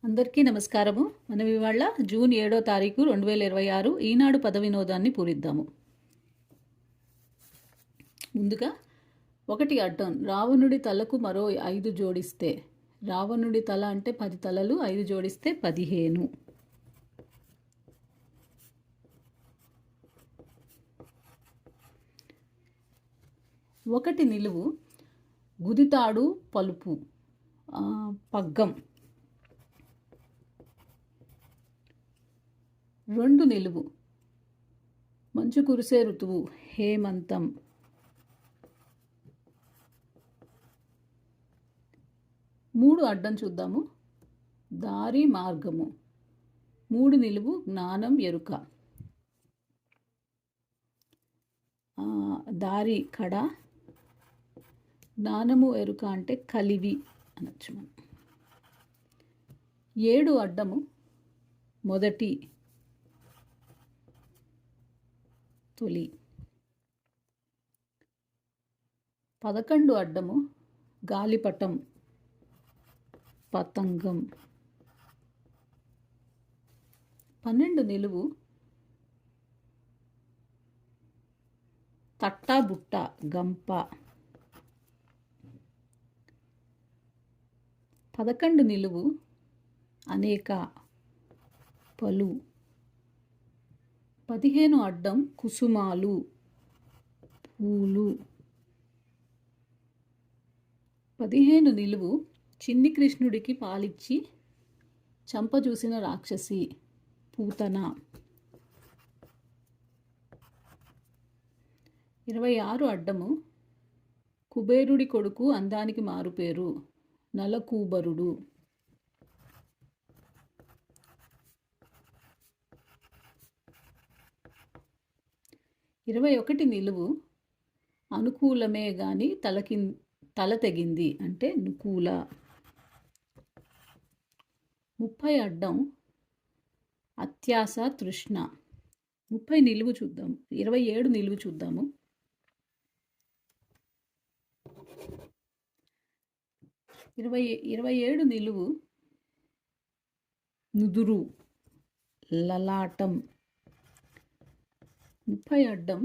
అందరికీ నమస్కారము. మనం ఇవాళ జూన్ 7వ తారీఖు 2026 ఈనాడు పద వినోదాన్ని పూరిద్దాము. ముందుగా ఒకటి అడ్డం. రావణుడి తలకు మరో 5 జోడిస్తే, రావణుడి తల అంటే 10 తలలు, 5 జోడిస్తే 15. ఒకటి నిలువు. గుదితాడు పలుపు పగ్గం. 2 నిలువు. మంచు కురిసే ఋతువు హేమంతం. 3 అడ్డం చూద్దాము. దారి మార్గము. 3 నిలువు. జ్ఞానం ఎరుక. దారి కడ, జ్ఞానము ఎరుక అంటే కలివి అనొచ్చు మనం. 7 అడ్డము. మొదటి తొలి. 11 అడ్డము. గాలిపటం పతంగం. 12 నిలువు. తట్టాబుట్ట గంప. 11 నిలువు. అనేక పలు. 15 అడ్డం. కుసుమాలు పూలు. 15 నిలువు. చిన్ని కృష్ణుడికి పాలిచ్చి చంప చూసిన రాక్షసి పూతన. 26 అడ్డము. కుబేరుడి కొడుకు అందానికి మారుపేరు నలకూబరుడు. 21 నిలువు. అనుకూలమే గాని తల తెగింది అంటే నుకూల. 30 అడ్డం. అత్యాస తృష్ణ. 30 నిలువు చూద్దాము. 27 నిలువు చూద్దాము. 27 నిలువు. నుదురు లలాటం. 30 అడ్డం.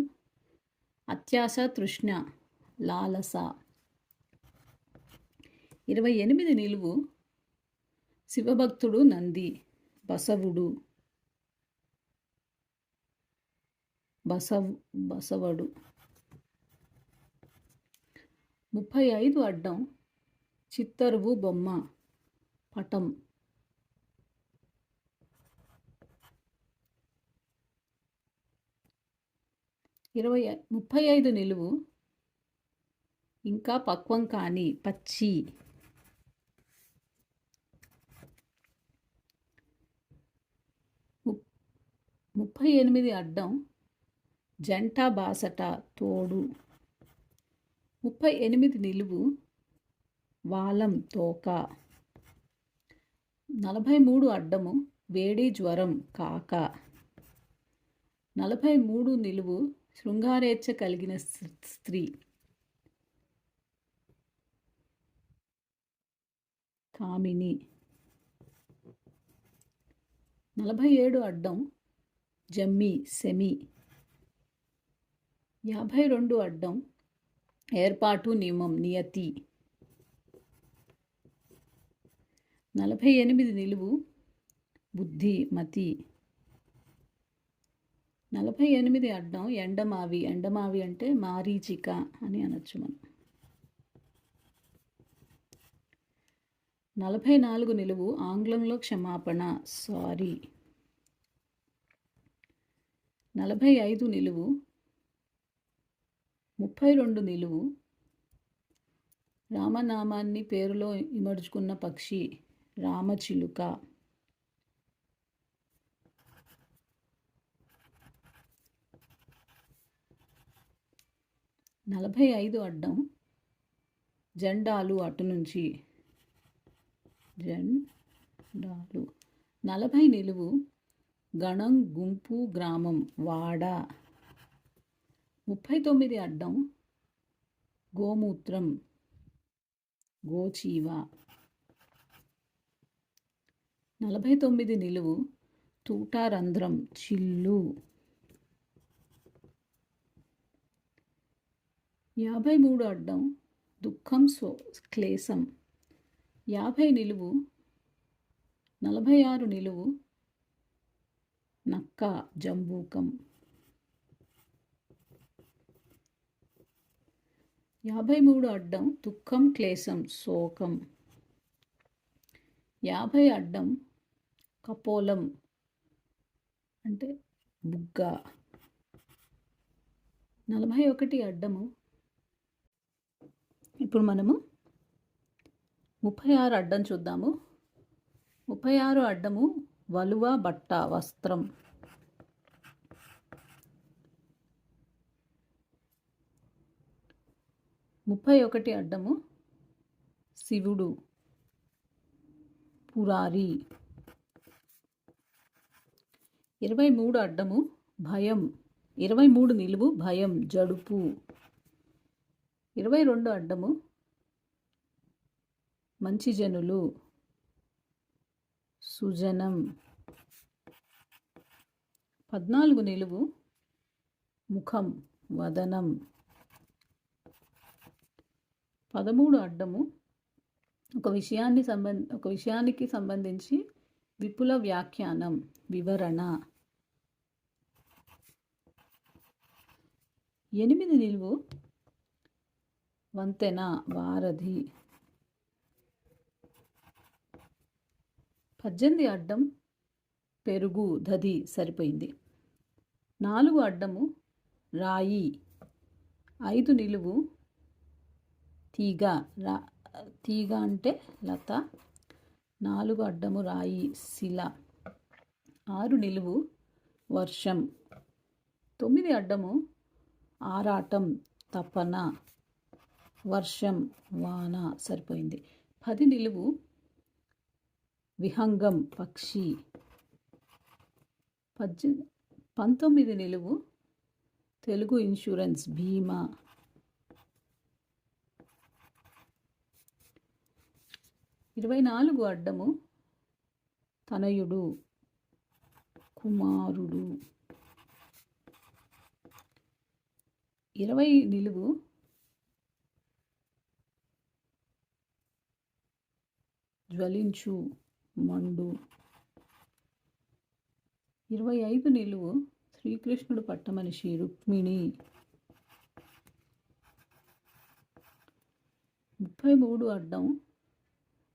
అత్యాస తృష్ణ లాలస. 28 నిలువు. శివభక్తుడు నంది బసవుడు బసవడు. 35 అడ్డం. చిత్తరువు బొమ్మ పటం. 35 నిలువు. ఇంకా పక్వం కాని పచ్చి. 38 అడ్డం. జంట బాసట తోడు. 38 నిలువు. వాలం తోక. 43 అడ్డము. వేడి జ్వరం కాక. 43 నిలువు. శృంగారేచ్ఛ కలిగిన స్త్రీ కామిని. 47 అడ్డం. జమ్మి సెమి. 52 అడ్డం. ఏర్పాటు నియమం నియతి. 48 నిలువు. బుద్ధి మతి. 48 అడ్డం. ఎండమావి. ఎండమావి అంటే మారీచిక అని అనొచ్చు మనం. 44 నిలువు. ఆంగ్లంలో క్షమాపణ సారీ. 45 నిలువు. 32 నిలువు. రామనామాన్ని పేరులో ఇమర్చుకున్న పక్షి రామచిలుక. 45 అడ్డం. జెండాలు అటు నుంచి జెండాలు. 40 నిలువు. గణం గుంపు గ్రామం వాడ. 39 అడ్డం. గోమూత్రం గోచీవ. 49 నిలువు తూటారంధ్రం చిల్లు. 53 అడ్డం దుఃఖం క్లేశం. 50 నిలువు 46 నిలువు నక్క జంబూకం. 53 అడ్డం దుఃఖం క్లేశం శోకం. 50 అడ్డం కపోలం అంటే బుగ్గ. 41 అడ్డము. ఇప్పుడు మనము 36 అడ్డం చూద్దాము. 36 అడ్డము వలువ బట్ట వస్త్రం. 31 అడ్డము శివుడు పురారి. 23 అడ్డము భయం. 23 నిలువు భయం జడుపు. 22 అడ్డము మంచి జనులు సుజనం. 14 నిలువు ముఖం వదనం. 13 అడ్డము ఒక విషయానికి సంబంధించి విపుల వ్యాఖ్యానం వివరణ. 8 నిలువు వంతెన వారధి. 18 అడ్డం పెరుగు దధి సరిపోయింది. 4 అడ్డము రాయి. 5 నిలువు తీగ. తీగ అంటే లత. 4 అడ్డము రాయి శిల. 6 నిలువు వర్షం. 9 అడ్డము ఆరాటం తపన. వర్షం వాన సరిపోయింది. 10 నిలువు విహంగం పక్షి. 19 నిలువు తెలుగు ఇన్సూరెన్స్ బీమా. 24 అడ్డము తనయుడు కుమారుడు. 20 నిలువు జ్వలించు మండు. 25 నిలువు శ్రీకృష్ణుడు పట్టమనిషి రుక్మిణి. 33 అడ్డం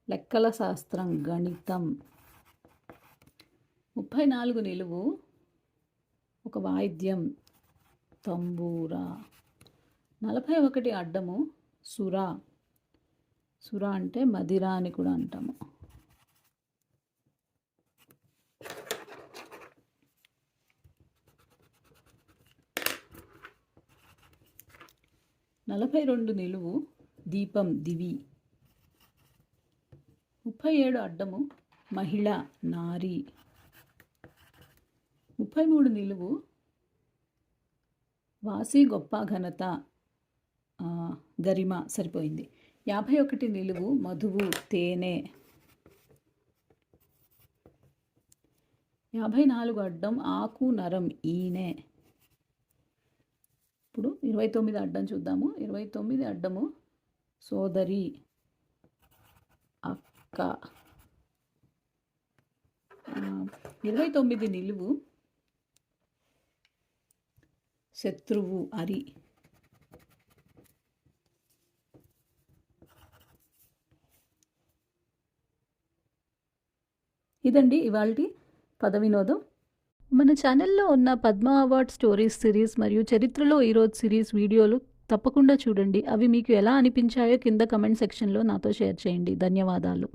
లెక్కల శాస్త్రం గణితం. 34 నిలువు ఒక వాయిద్యం తంబూరా. 41 అడ్డము సుర. సుర అంటే మదిర అని కూడా అంటాము. 42 నిలువు దీపం దివి. 37 అడ్డము మహిళ నారి. 33 నిలువు వాసి గొప్ప ఘనత గరిమ సరిపోయింది. 51 నిలువు మధువు తేనె. 54 అడ్డం ఆకు నరం ఈనె. ఇప్పుడు 29 అడ్డం చూద్దాము. 29 అడ్డము సోదరి అక్క. 29 నిలువు శత్రువు అరి. ఇదండి ఇవాల్టి పద వినోదం. మన ఛానల్లో ఉన్న పద్మ అవార్డ్ స్టోరీస్ సిరీస్ మరియు చరిత్రలో ఈరోజు సిరీస్ వీడియోలు తప్పకుండా చూడండి. అవి మీకు ఎలా అనిపించాయో కింద కమెంట్ సెక్షన్లో నాతో షేర్ చేయండి. ధన్యవాదాలు.